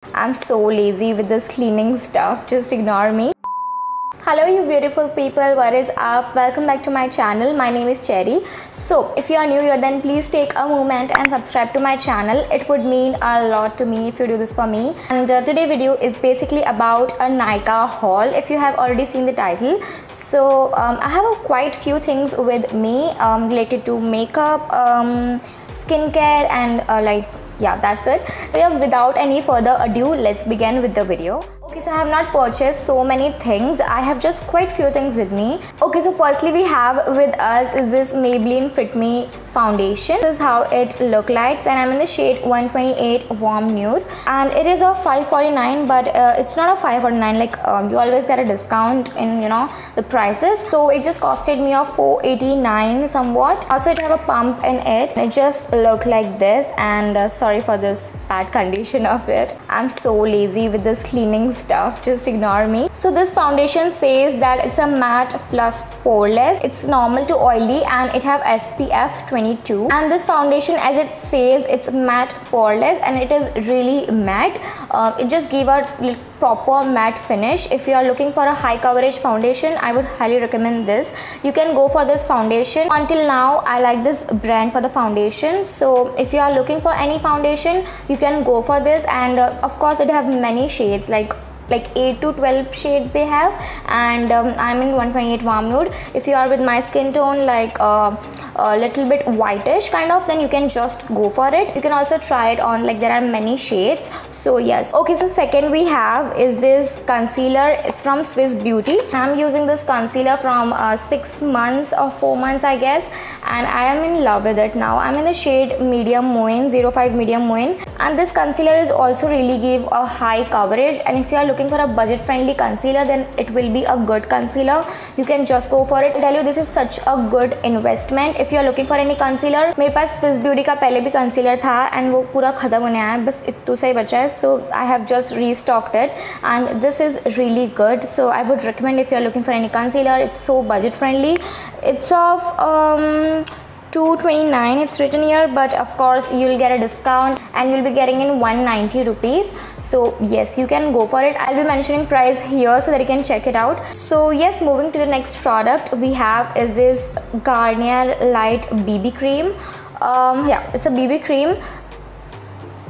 I'm so lazy with this cleaning stuff, just ignore me. Hello you beautiful people, what is up? Welcome back to my channel. My name is Cherry. So if you are new here, then please take a moment and subscribe to my channel. It would mean a lot to me if you do this for me. And today video is basically about a Nykaa haul, if you have already seen the title. So I have quite few things with me related to makeup, skincare, and yeah, that's it. So yeah, without any further ado, let's begin with the video. Okay, so I have not purchased so many things. I have just quite few things with me. Okay, so firstly we have with us is this Maybelline Fit Me foundation. This is how it look like, and I'm in the shade 128 warm nude, and it is of $549, but it's not a $549, like you always get a discount in the prices, so it just costed me of $489 somewhat. Also it have a pump in it. It just look like this, and sorry for this bad condition of it. I'm so lazy with this cleaning stuff, just ignore me. So this foundation says that it's a matte plus poreless. It's normal to oily, and it have SPF 22, and this foundation, as it says, it's matte poreless, and it is really matte. It just give a proper matte finish. If you are looking for a high coverage foundation, I would highly recommend this. You can go for this foundation. Until now I like this brand for the foundation, so if you are looking for any foundation, you can go for this. And of course it have many shades, like 8 to 12 shades they have, and I'm in 128 warm nude. If you are with my skin tone, like a little bit whitish kind of, then you can just go for it. You can also try it on, like there are many shades. So yes. Okay, so second we have is this concealer. It's from Swiss Beauty. I'm using this concealer from 6 months or 4 months I guess, and I am in love with it now. I'm in the shade medium moin, 05 medium moin, and this concealer is also really give a high coverage. And if you are looking for a budget friendly concealer, then it will be a good concealer. You can just go for it. I tell you, this is such a good investment. If you are looking for any concealer, मेरे पास Swiss Beauty का पहले भी concealer था, and वो पूरा खत्म होने आया है, बस इतना सा ही बचा है. So I have just restocked it, and this is really good. So I would recommend if you are looking for any concealer. It's so budget friendly. It's of $229 it's written here, but of course you'll get a discount and you'll be getting in 190 rupees. So yes, you can go for it. I'll be mentioning price here so that you can check it out. So yes, moving to the next product we have is this Garnier Light BB cream. Yeah, it's a BB cream.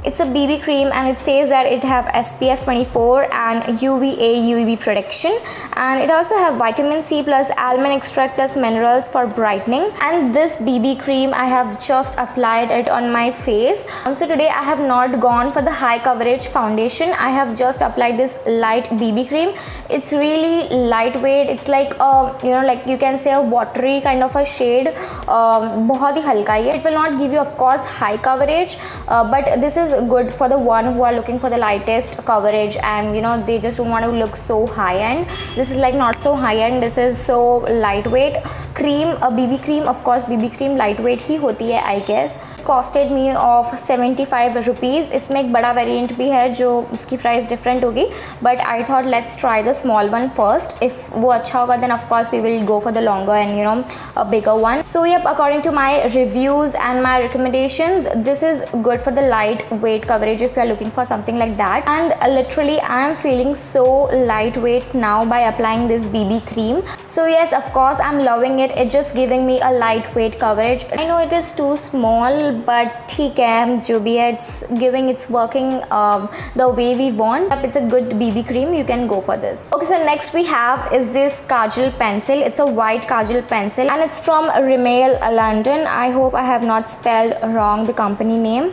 It's a BB cream, and it says that it have SPF 24 and UVA UVB protection, and it also have vitamin C plus almond extract plus minerals for brightening. And this BB cream, I have just applied it on my face. So today I have not gone for the high coverage foundation. I have just applied this light BB cream. It's really lightweight. It's like like you can say a watery kind of a shade. बहुत ही हल्का है. It will not give you of course high coverage, but this is good for the one who are looking for the lightest coverage, and they just don't want to look so high end. This is like not so high end. This is so lightweight cream. A BB cream, of course BB cream lightweight ही होती है I guess. Costed me of 75 rupees. इसमें एक बड़ा variant भी है जो उसकी price different होगी, but I thought let's try the small one first. If वो अच्छा होगा, then of course we will go for the longer and a bigger one. So yep, according to my reviews and my recommendations, this is good for the lightweight coverage if you are looking for something like that. And literally I am feeling so lightweight now by applying this BB cream. So yes, of course I'm loving it. It's just giving me a lightweight coverage. I know it is too small, but ठीक है, जो भी है, it's giving, it's working the way we want. It's a good BB cream. You can go for this. Okay, so next we have is this Kajal pencil. It's a white Kajal pencil, and it's from Rimmel London. I hope I have not spelled wrong the company name.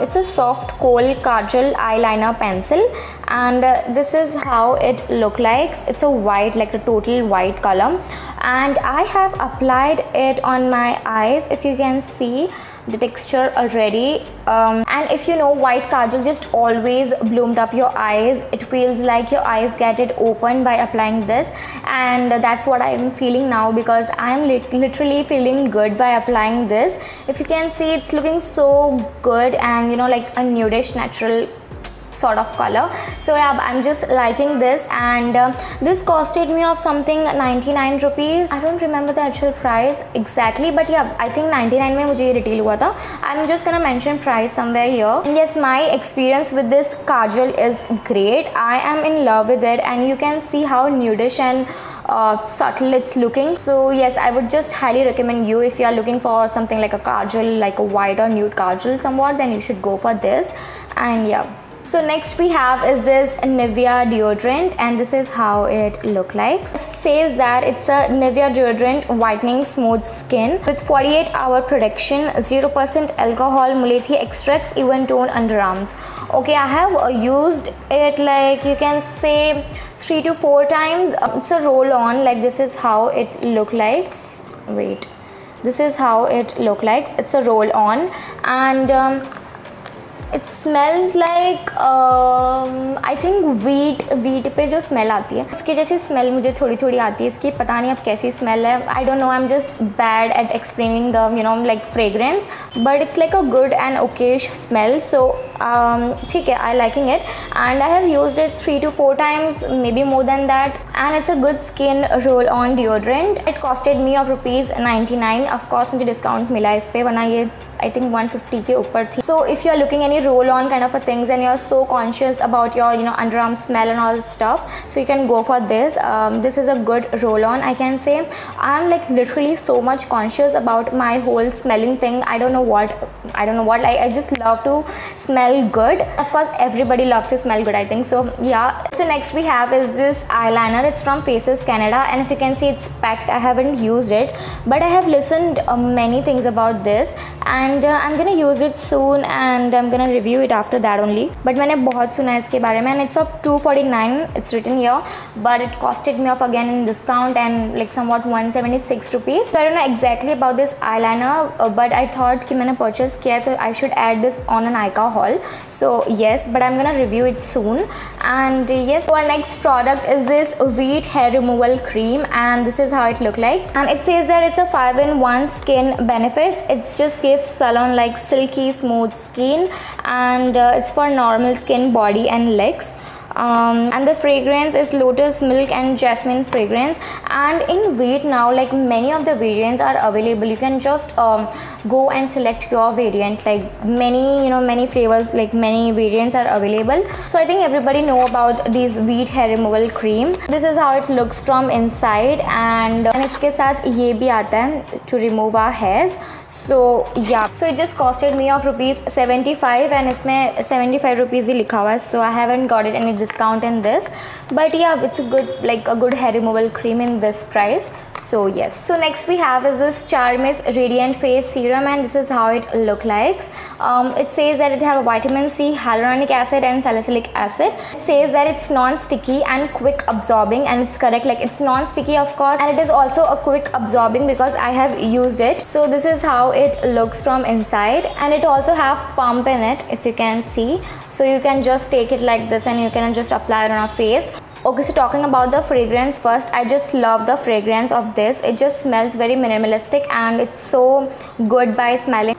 It's a soft kohl Kajal eyeliner pencil, and this is how it look like. It's a white, like a total white color, and I have applied it on my eyes. If you can see the texture already, and if you know, white kajal just always bloomed up your eyes. It feels like your eyes get it open by applying this, and that's what I am feeling now, because I am literally feeling good by applying this. If you can see, it's looking so good, and like a nudish natural sort of color. So yeah, I'm just liking this, and this costed me of something 99 rupees. I don't remember the actual price exactly, but yeah, I think 99 में मुझे ये retail हुआ था. I'm just gonna mention price somewhere here. And yes, my experience with this kajal is great. I am in love with it, and you can see how nudish and subtle it's looking. So yes, I would just highly recommend you, if you are looking for something like a kajal, like a white or nude kajal somewhat, then you should go for this. And yeah, so next we have is this Nivea deodorant, and this is how it look like. It says that it's a Nivea deodorant whitening smooth skin with 48-hour protection, 0% alcohol, mulethi extracts, even tone underarms. Okay, I have used it, like you can say 3 to 4 times. It's a roll on, like this is how it look like. Wait, this is how it look like. It's a roll on, and it smells like I think wheat पे जो smell आती है उसकी जैसी smell मुझे थोड़ी आती है इसकी. पता नहीं अब कैसी smell है. I don't know, I'm just bad at explaining the like fragrance, but it's like a good and okayish smell. So ठीक है, I liking it, and I have used it 3 to 4 times, maybe more than that, and it's a good skin roll on deodorant. It costed me of ₹99. Of course मुझे discount मिला इस पे, वरना ये I think 150 के ऊपर थी. So if you are looking any roll on kind of a things and you are so conscious about your underarm smell and all that stuff, so you can go for this. This is a good roll on. I can say I am like literally so much conscious about my whole smelling thing. I don't know what, like I just love to smell good. Of course everybody loves to smell good, I think. So yeah, so next we have is this eyeliner. It's from Faces Canada, and if you can see, it's packed. I haven't used it, but I have listened many things about this, and I'm gonna use it soon, and I'm gonna review it after that only. But मैंने बहुत सुना है इसके बारे में, and it's of 249. It's written here, but it costed me off again in discount and like somewhat 176 rupees. So I don't know exactly about this eyeliner, but I thought कि मैंने purchase किया है तो I should add this on an Nykaa haul. So yes, but I'm gonna review it soon. And yes, so our next product is this wheat hair removal cream, and this is how it look like. And it says that it's a 5-in-1 skin benefits. It just gives salon like silky smooth skin, and it's for normal skin, body and legs. And the fragrance is lotus milk and jasmine fragrance. And in wheat now, like many of the variants are available. You can just go and select your variant, like many many flavors, like many variants are available. So I think everybody know about these wheat hair removal cream. This is how it looks from inside, and इसके साथ ये भी आता है to remove our hairs. So yeah, so it just costed me of ₹75, and इसमें 75 rupees ही लिखा हुआ है. So I haven't got it any discount in this, but yeah, it's a good hair removal cream in this price. So yes, so next we have is this Charmis Radiant Face Serum, and this is how it look like. It says that it have a vitamin C, hyaluronic acid and salicylic acid. It says that it's non-sticky and quick absorbing, and it's correct, like it's non-sticky of course, and it is also a quick absorbing because I have used it. So this is how it looks from inside, and it also have pump in it, if you can see. So you can just take it like this and you can just apply it on our face. Okay, so talking about the fragrance first, I just love the fragrance of this. It just smells very minimalistic, and it's so good by smelling.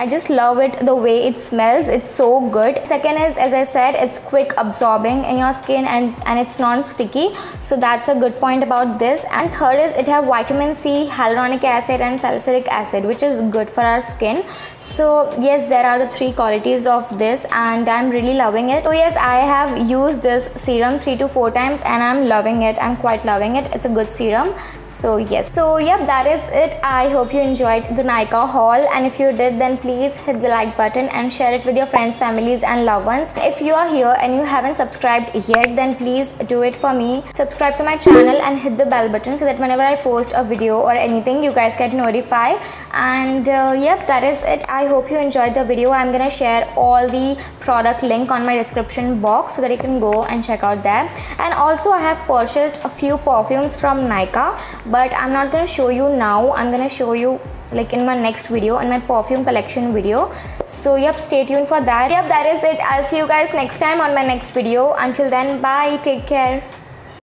I just love it, the way it smells. It's so good. Second is, as I said, it's quick absorbing in your skin, and it's non-sticky. So that's a good point about this. And third is it have vitamin C, hyaluronic acid and salicylic acid, which is good for our skin. So yes, there are the 3 qualities of this, and I'm really loving it. So yes, I have used this serum 3 to 4 times, and I'm loving it. I'm quite loving it. It's a good serum. So yes, so yep, that is it. I hope you enjoyed the Nykaa haul, and if you did, then please hit the like button and share it with your friends, families and loved ones. If you are here and you haven't subscribed yet, then please do it for me. Subscribe to my channel and hit the bell button so that whenever I post a video or anything, you guys get notified. And yep, that is it. I hope you enjoyed the video. I'm gonna share all the product link on my description box so that you can go and check out that. And also I have purchased a few perfumes from Nykaa, but I'm not gonna show you now. I'm gonna show you like in my next video, in my perfume collection video. So yep, stay tuned for that. Yep, that is it. I'll see you guys next time on my next video. Until then, bye, take care.